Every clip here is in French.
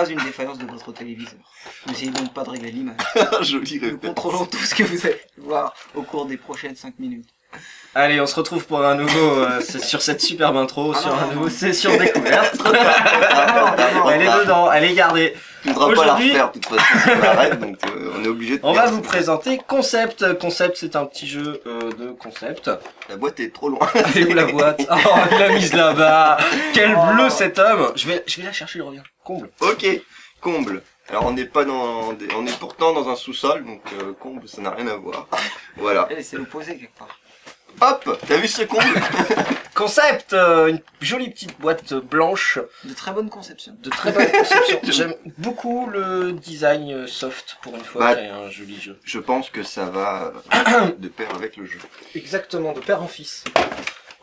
pas une défaillance de votre téléviseur. N'essayez donc pas de régler l'image. Joli Nous référence. contrôlons tout ce que vous allez voir au cours des prochaines 5 minutes. Allez, on se retrouve pour un nouveau, sur cette superbe intro, Ah sur non, un non, nouveau non. session découverte. non, Elle est dedans, elle est gardée. Tu ne voudras pas la Aujourd'hui- refaire, de toute façon, c'est pareil, donc on est obligé de On va faire. vous présenter Concept. Concept, c'est un petit jeu de concept. La boîte est trop loin. Elle est où la boîte? Oh, il l'a mise là-bas. Quel bleu cet homme. Je vais la chercher, je reviens. Comble. Ok, comble. Alors on n'est pas dans, on est pourtant dans un sous-sol, donc comble, ça n'a rien à voir. Voilà. Eh, c'est l'opposé quelque part. Hop, t'as vu ce comble? Concept, une jolie petite boîte blanche De très bonne conception. de très bonne conception. J'aime beaucoup le design soft pour une fois. Bah, C'est un joli jeu. Je pense que ça va de pair avec le jeu. Exactement, de père en fils.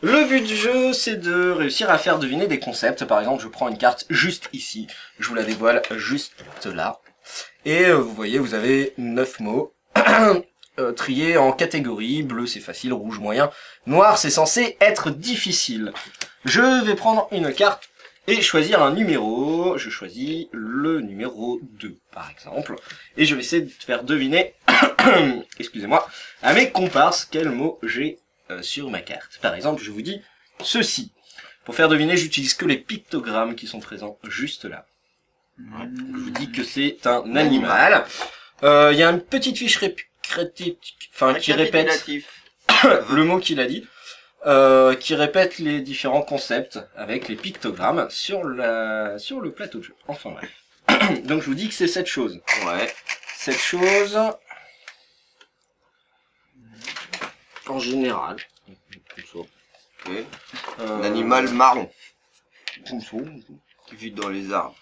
Le but du jeu, c'est de réussir à faire deviner des concepts. Par exemple, je prends une carte juste ici. Je vous la dévoile juste là. Et vous voyez, vous avez 9 mots. Triés en catégories. Bleu, c'est facile. Rouge, moyen. Noir, c'est censé être difficile. Je vais prendre une carte et choisir un numéro. Je choisis le numéro 2, par exemple. Et je vais essayer de faire deviner, excusez-moi, à mes comparses quel mot j'ai sur ma carte. Par exemple, je vous dis ceci. Pour faire deviner, j'utilise que les pictogrammes qui sont présents juste là. Je vous dis que c'est un animal. Il y a une petite fiche qui répète Récapitulatif. le mot qu'il a dit, qui répète les différents concepts avec les pictogrammes sur le plateau de jeu. Enfin bref. Donc je vous dis que c'est cette chose. Ouais. Cette chose, en général, comme Ok. ça. Un animal marron Comme ça. qui vit dans les arbres.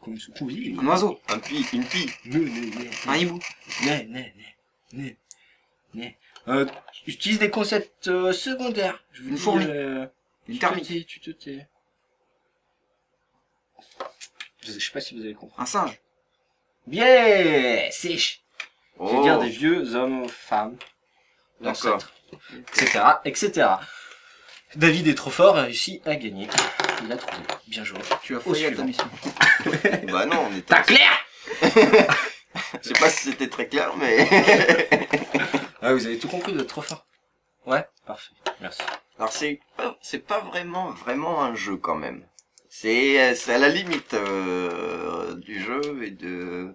Comme ça. Oui. Un oiseau. Un pie, une pie. Un hibou. J'utilise des concepts secondaires. Je vous Une dis, fourmi. tu Une te termite. tais, tu te tais. Je sais pas si vous avez compris. Un singe. Bien, sèche. Je veux Oh. dire des vieux hommes, femmes, D'accord. ancêtres, etc., etc. David est trop fort, a réussi à gagner. Il a trouvé. Bien joué. Tu as Au foyé à ta suivant. mission. Bah non, on était. T'as clair? Je sais pas si c'était très clair, mais. Ah, vous avez tout compris, vous êtes trop fort. Ouais, parfait. Merci. Alors c'est pas vraiment un jeu quand même. C'est à la limite du jeu et de.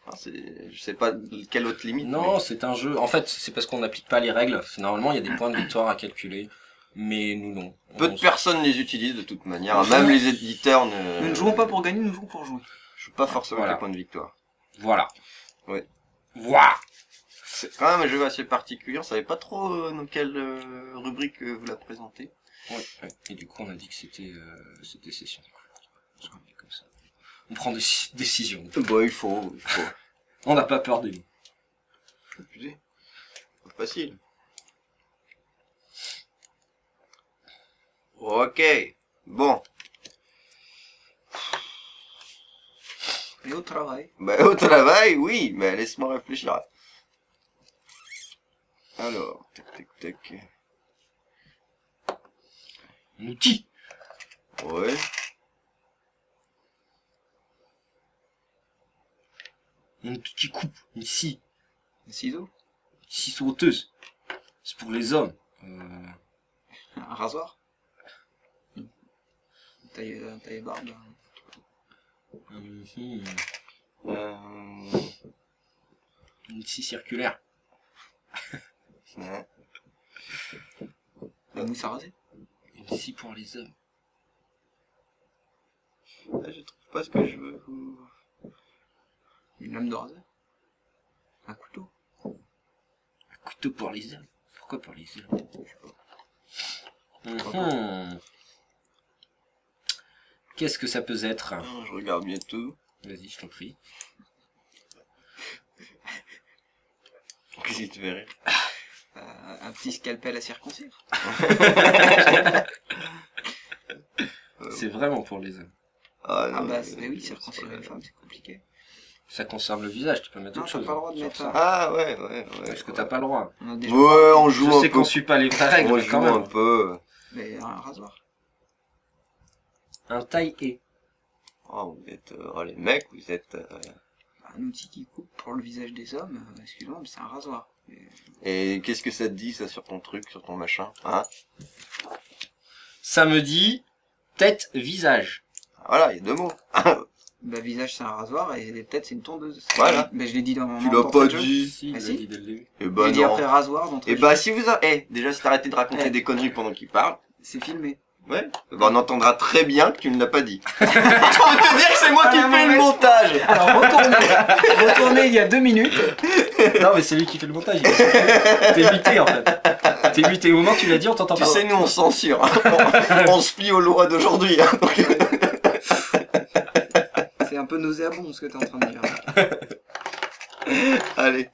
Enfin, je sais pas quelle autre limite. Non, c'est un jeu. En fait, c'est parce qu'on n'applique pas les règles. Normalement, il y a des points de victoire à calculer. Mais nous, non. mais peu de personnes les utilisent de toute manière. On Même joue- les éditeurs Nous ne jouons pas pour gagner, nous jouons pour jouer. Je joue pas forcément Voilà. les points de victoire. Voilà. Ouais. Voilà. C'est quand même un jeu assez particulier. On savait pas trop dans quelle rubrique vous la présentez. Ouais. Et du coup, on a dit que c'était session. Parce qu'on est comme ça. On prend des décisions. Bon, il faut. On n'a pas peur des mots. Écoutez, c'est facile. Ok. Bon. Et au travail. Bah, au travail, oui, mais laisse-moi réfléchir. Alors, tac. Un outil. Ouais. Un outil qui coupe. Une scie. Un ciseau. Une scie sauteuse. C'est pour les hommes. Un rasoir. Un taille-barbe. Une scie circulaire. Ouais. La mousse à raser. Une scie pour les hommes. Là, je trouve pas ce que je veux. Une lame de rasoir. Un couteau. Un couteau pour les hommes. Pourquoi pour les hommes? Mhm. Qu'est-ce que ça peut être? Je regarde bientôt. Vas-y, je t'en prie. Qu'est-ce qui te fait rire? Un petit scalpel à circoncire. C'est vraiment pour les hommes. Ah, Ah non, bah mais oui, circoncirer une femme, c'est compliqué. Ça conserve le visage, tu peux mettre Non, autre t'as chose. pas le droit de Genre mettre ça. ça. Ah ouais. Parce que t'as pas le droit. On a déjà Ouais, on Je joue un sais peu. qu'on suit pas les vraies règles, On mais quand joue un même. peu. Mais un rasoir. Un taille-et. Oh, vous êtes les mecs, vous êtes... Un outil qui coupe pour le visage des hommes, excuse-moi, mais c'est un rasoir. Et qu'est-ce que ça te dit, ça, sur ton truc, sur ton machin, hein? Ça me dit tête, visage. Voilà, il y a 2 mots. Bah, visage, c'est un rasoir et tête, c'est une tondeuse. Voilà. Mais je l'ai dit dans mon. Tu l'as pas dit. Si, il Ah, l'a si. dit dès le début. Et bah J'ai dit non. après rasoir, donc Et bah si vous avez... déjà si t'arrêtais de raconter Eh. des conneries pendant qu'il parle, c'est filmé. ouais, bah on entendra très bien que tu ne l'as pas dit. Je peux te dire que c'est moi qui Ah, fais le mauvaise- montage. Alors, retournez il y a 2 minutes. Non, mais c'est lui qui fait le montage. T'es muté en fait. T'es muté. Au moment où tu l'as dit, on t'entend Tu pas. sais, nous on censure. On se plie aux lois d'aujourd'hui. Hein, donc... C'est un peu nauséabond ce que t'es en train de dire. Allez.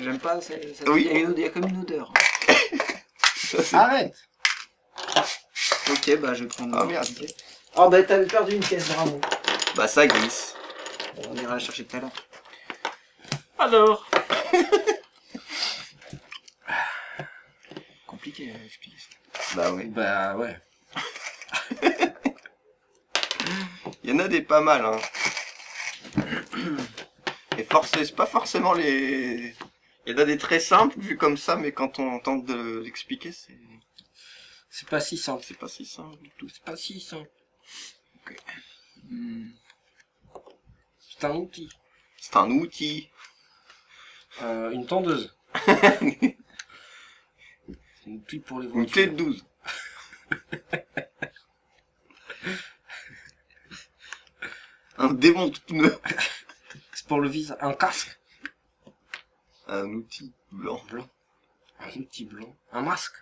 J'aime pas, Oui. il y a comme une odeur. Ça, c'est- Arrête. Ok, bah je vais prendre. Ah merde. Oh bah t'avais perdu une pièce, bravo. Bah ça glisse. On ira la chercher tout à l'heure. Alors. Compliqué à expliquer ça. Bah oui. Bah ouais. Il y en a des pas mal, hein. Et c'est pas forcément les... Il y en a des très simples, vu comme ça, mais quand on tente de l'expliquer, C'est pas si simple. c'est pas si simple du tout. C'est pas si simple. Hmm. C'est un outil. C'est un outil. Une tondeuse. C'est un outil pour les Une clé de voitures. 12. Un démonte-pneu. C'est pour le visage. Un casque. Un outil blanc. Blanc. Un outil blanc. Un masque.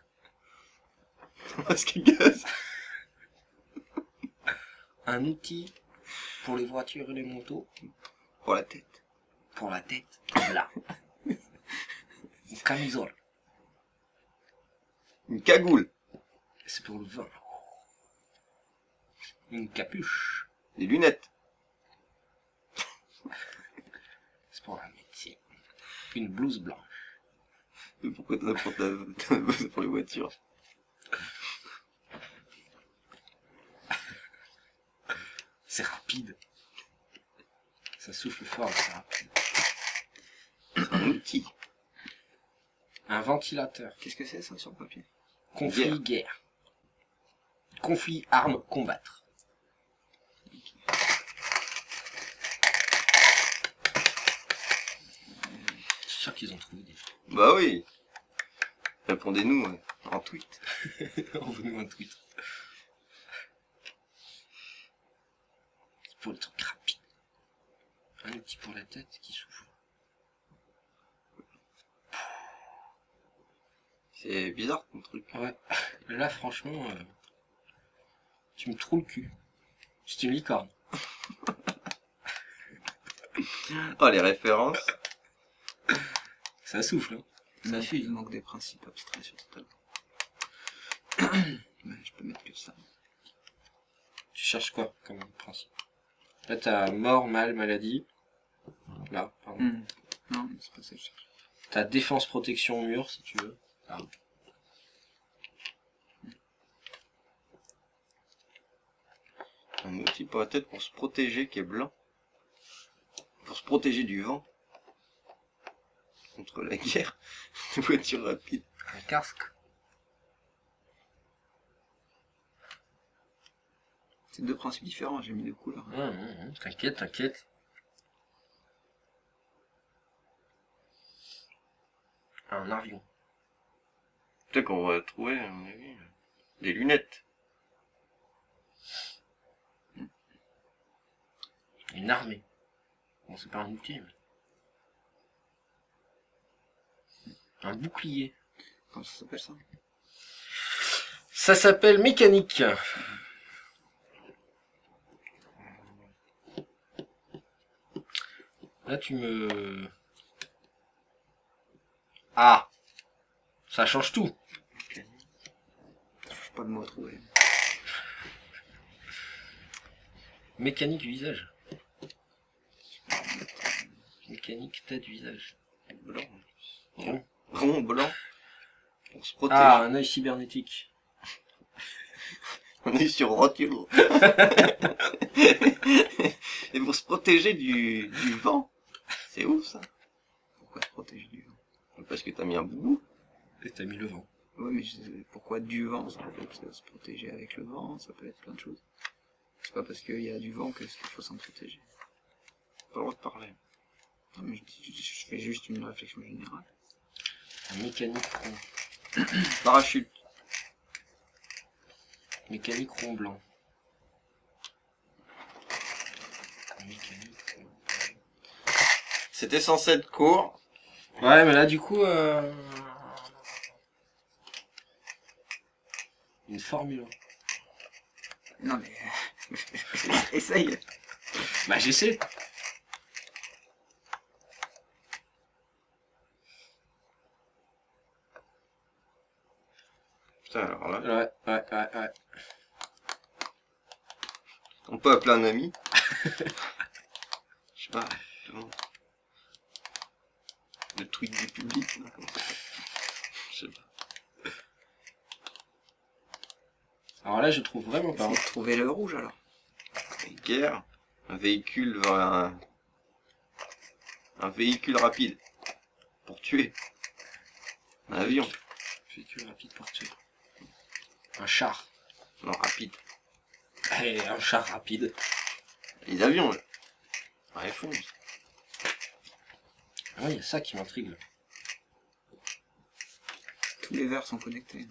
Un masque à gaz. Un outil pour les voitures et les motos. Pour la tête. Pour la tête. Là. Une camisole. Une cagoule. C'est pour le vin. Une capuche. Des lunettes. C'est pour la médecine. Une blouse blanche. Pourquoi t'en as pour les voitures? C'est rapide. Ça souffle fort, c'est rapide. C'est un outil. Un ventilateur. Qu'est-ce que c'est ça sur le papier? Conflit, guerre. Conflit, arme, combattre. C'est sûr qu'ils ont trouvé déjà. Bah oui. Répondez-nous en tweet. Envoyez-nous un tweet. C'est pour les trucs rapides. Un outil pour la tête qui souffle. C'est bizarre ton truc. Ouais. Là, franchement, tu me trouves le cul. C'est une licorne. Oh, les références. Ça souffle, hein. Ça fuit. Il manque des principes abstraits sur ce tableau. Mais je peux mettre que ça. Tu cherches quoi comme principe? Là, t'as mort, mal, maladie. Là, pardon. Hmm. Non, c'est pas ça que je cherche. T'as défense, protection, mur, si tu veux. Là. Un outil pour la tête pour se protéger qui est blanc. Pour se protéger du vent. Contre la guerre. De voitures rapides. Un casque. C'est 2 principes différents, j'ai mis 2 couleurs. T'inquiète, t'inquiète. Un avion. Peut-être qu'on va trouver, à mon avis, des lunettes. Une armée. Bon, c'est pas un outil, mais... Un bouclier. Comment ça s'appelle ça? Ça s'appelle mécanique. Là, tu me... Ah! Ça change tout. Je trouve pas de mots à trouver. Mécanique visage. Mécanique tête visage. Blanc. Rond. Rond, blanc. Pour se protéger. Ah, un œil cybernétique. On est sur Rotule. Et pour se protéger du vent. C'est ouf ça. Pourquoi se protéger du vent? Parce que t'as mis un boubou. Et t'as mis le vent. Ouais, mais pourquoi du vent? Ça peut être se protéger avec le vent, ça peut être plein de choses. C'est pas parce qu'il y a du vent qu'il faut s'en protéger. Pas le droit de parler. Non, mais je fais juste une réflexion générale. Mécanique rond. Parachute. Mécanique rond blanc. Mécanique rond blanc. C'était censé être court. Ouais, mais là, du coup, une Formule 1. Non mais... essaye. Bah, j'essaie. Putain, alors là, Ouais. on peut appeler un ami. Je sais pas. Comment... Le tweet du public. Non, comment ça s'appelle? Je sais pas. Alors là, je trouve vraiment pas. Essayez de trouver le rouge alors. Guerre. Un véhicule vers un véhicule rapide. Pour tuer. Un avion. Véhicule rapide pour tuer. Un char. Non, rapide. Et un char rapide. Les avions, là. Réponse. Ah ouais, il y a ça qui m'intrigue. Tous les verres sont connectés.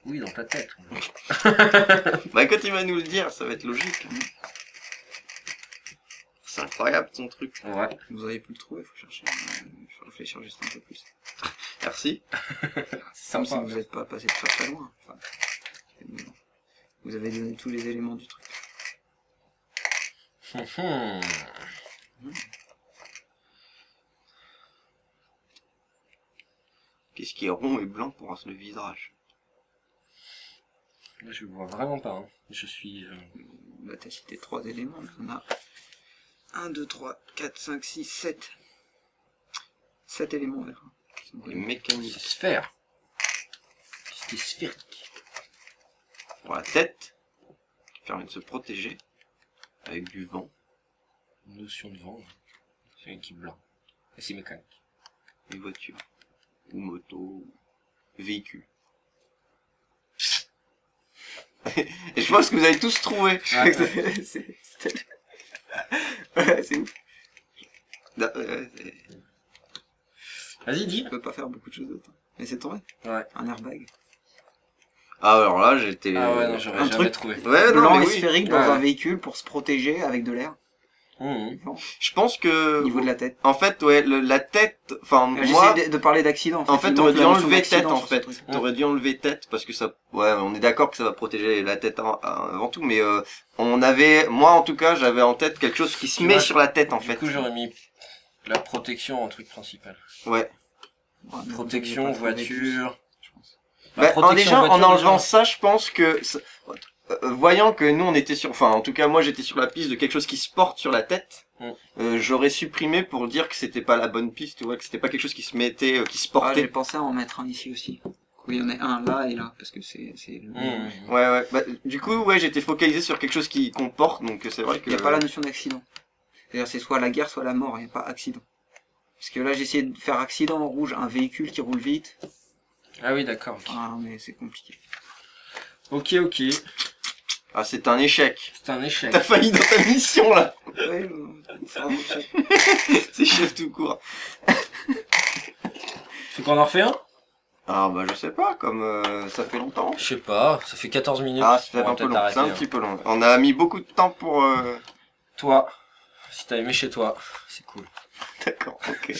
Oui, dans ta tête. Bah quand il va nous le dire, ça va être logique. C'est incroyable ton truc. Ouais. Vous auriez pu le trouver, faut chercher. Faut réfléchir juste un peu plus. Merci. C'est Comme si sympa. vous n'êtes pas passé très très loin. Enfin, vous avez donné tous les éléments du truc. Hum. Qu'est-ce qui est rond et blanc pour le visage? Là, je vois vraiment pas. Hein. Je suis... Bah t'as cité 3 éléments, on a 1, 2, 3, 4, 5, 6, 7. 7 éléments verts. Les mécaniques. Sphère. C'était sphérique. Pour la tête, qui permet de se protéger avec du vent. Une notion de vent. C'est un qui blanc. Et c'est mécanique. Une voiture. Ou moto. Ou véhicule. Et je pense que vous avez tous trouvé. Ouais. C'est ouf. Non, c'est- Vas-y, dis. On peut pas faire beaucoup de choses d'autres. Mais c'est tombé. Ouais. Un airbag. Ah alors là j'étais... Ah ouais, non, j'aurais un jamais truc... trouvé. Ouais, non, Blanc mais et oui. sphérique dans Ouais. un véhicule pour se protéger avec de l'air. Hum. Je pense que... Au niveau de la tête. En fait, ouais, la tête... Enfin, moi... J'essaie de parler d'accident. En fait, Il t'aurais manque dû la notion enlever tête, d'accident en sur ce fait. truc. T'aurais dû enlever tête, parce que ça... Ouais, on est d'accord que ça va protéger la tête avant tout, mais on avait... Moi, en tout cas, j'avais en tête quelque chose qui se Tu met vois, sur la tête, en Du fait. coup, j'aurais mis la protection en truc principal. Ouais. Ouais, mais Protection, vous aviez pas trouvé voiture. tous, je pense. Bah, protection, déjà, en voiture, enlevant déjà. ça, je pense que... voyant que nous, on était sur... Enfin, en tout cas, moi, j'étais sur la piste de quelque chose qui se porte sur la tête. J'aurais supprimé pour dire que c'était pas la bonne piste, tu vois, que c'était pas quelque chose qui se mettait, qui se Ah, j'ai portait. pensé à en mettre un ici aussi. Oui, il y en a un là et là, parce que c'est le... Ouais. Bah, du coup, ouais, j'étais focalisé sur quelque chose qui qu'on porte, donc c'est vrai que... Il n'y a pas la notion d'accident. C'est-à-dire c'est soit la guerre, soit la mort, il n'y a pas accident. Parce que là, j'ai essayé de faire accident en rouge, un véhicule qui roule vite. Ah oui, d'accord. Ok, Ah, mais c'est compliqué. ok. Ah, c'est un échec. C'est un échec. T'as failli dans ta mission, là. Ouais, ça va, chef. C'est chef tout court. Faut qu'on en refait un? Ah, bah, je sais pas, comme ça fait longtemps. Je sais pas, ça fait 14 minutes. Ah, ça fait On va un peu peut-être long. arrêter, C'est un hein. petit peu long. On a mis beaucoup de temps pour... Toi, si t'as aimé chez toi, c'est cool. D'accord, ok.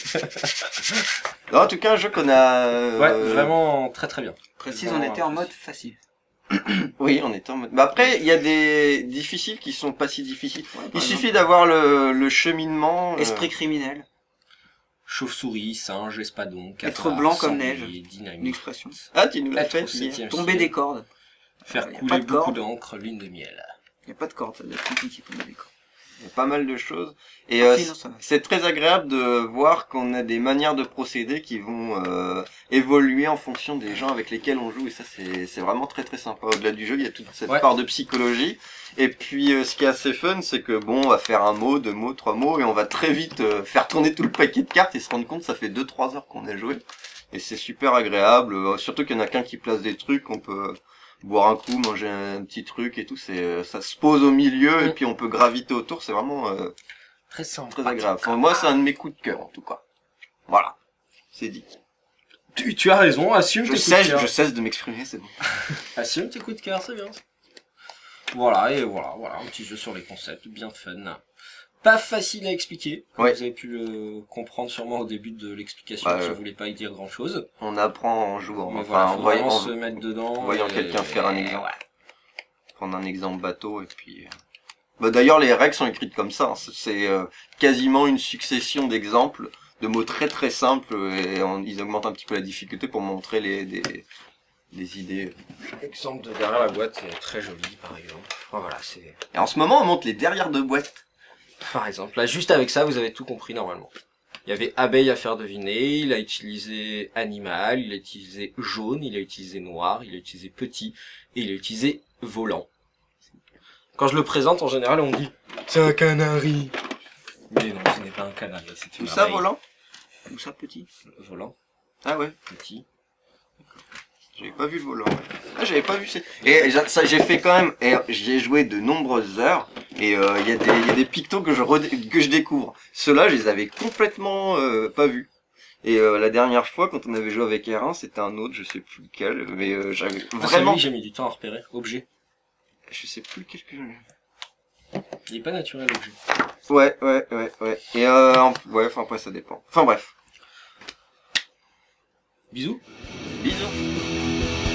Non, en tout cas, un jeu qu'on a... Ouais, vraiment très très bien. Précise, on était en mode facile. Oui, on était en mode... Bah après, il y a des difficiles qui sont pas si difficiles. Ouais, par Il exemple, suffit d'avoir le cheminement... Esprit criminel, Chauve-souris, singe, espadon, Être cafard, blanc comme sanglier, neige. une dynamite, expression. Ah, tu nous l'as être fait au hier. 7e Tomber ciel, des cordes. faire Y a couler pas de beaucoup corde. d'encre, lune de miel. Il n'y a pas de corde, ça doit être compliqué pour tomber des cordes. Il y a pas mal de choses. Et Ah, si, non, ça va. c'est très agréable de voir qu'on a des manières de procéder qui vont évoluer en fonction des gens avec lesquels on joue. Et ça, c'est vraiment très très sympa. Au-delà du jeu, il y a toute cette Ouais. part de psychologie. Et puis, ce qui est assez fun, c'est que bon, on va faire un mot, 2 mots, 3 mots, et on va très vite faire tourner tout le paquet de cartes et se rendre compte que ça fait 2-3 heures qu'on a joué. Et c'est super agréable. Surtout qu'il y en a qu'un qui place des trucs, on peut boire un coup, manger un petit truc et tout. Ça se pose au milieu et puis on peut graviter autour. C'est vraiment Très simple. très agréable. Enfin, moi, c'est un de mes coups de cœur, en tout cas. Voilà. C'est dit. Tu as raison, assume tes coups de cœur. Je cesse de m'exprimer, c'est bon. Assume tes coups de cœur, c'est bien. Voilà, et voilà, un petit jeu sur les concepts, bien fun. Pas facile à expliquer, comme Ouais. vous avez pu le comprendre sûrement au début de l'explication, Ouais, je ouais. voulais pas y dire grand chose. On apprend en jouant. Mais Enfin, voilà, en faut voyant, vraiment se mettre dedans. en voyant et- quelqu'un faire un et exemple. ouais. Prendre un exemple bateau et puis... Bah, d'ailleurs, les règles sont écrites comme ça. Hein. C'est quasiment une succession d'exemples, de mots très très simples, et ils augmentent un petit peu la difficulté pour montrer des idées. L'exemple de derrière la boîte est très joli, par exemple. Enfin, voilà, c'est... Et en ce moment, on monte les derrière de boîtes. Par exemple, là, juste avec ça, vous avez tout compris normalement. Il y avait abeille à faire deviner, il a utilisé animal, il a utilisé jaune, il a utilisé noir, il a utilisé petit, et il a utilisé volant. Quand je le présente, en général, on me dit « C'est un canari !» Mais non, ce n'est pas un canari, c'est une Tout ça abeille. volant. Tout ça petit. Volant, Ah ouais. petit. J'avais pas vu le volant. Ah, j'avais pas vu. Et ça, j'ai fait quand même. Et j'y ai joué de nombreuses heures. Et il y a des pictos que je découvre. Ceux-là, je les avais complètement pas vus. Et la dernière fois, quand on avait joué avec R1, c'était un autre, je sais plus lequel. Mais j'avais vraiment. Celui, j'ai mis du temps à repérer. Objet. Je sais plus lequel que Il est pas naturel, objet. Ouais. Et ouais, enfin après ça dépend. Enfin bref. Bisous. Bisous.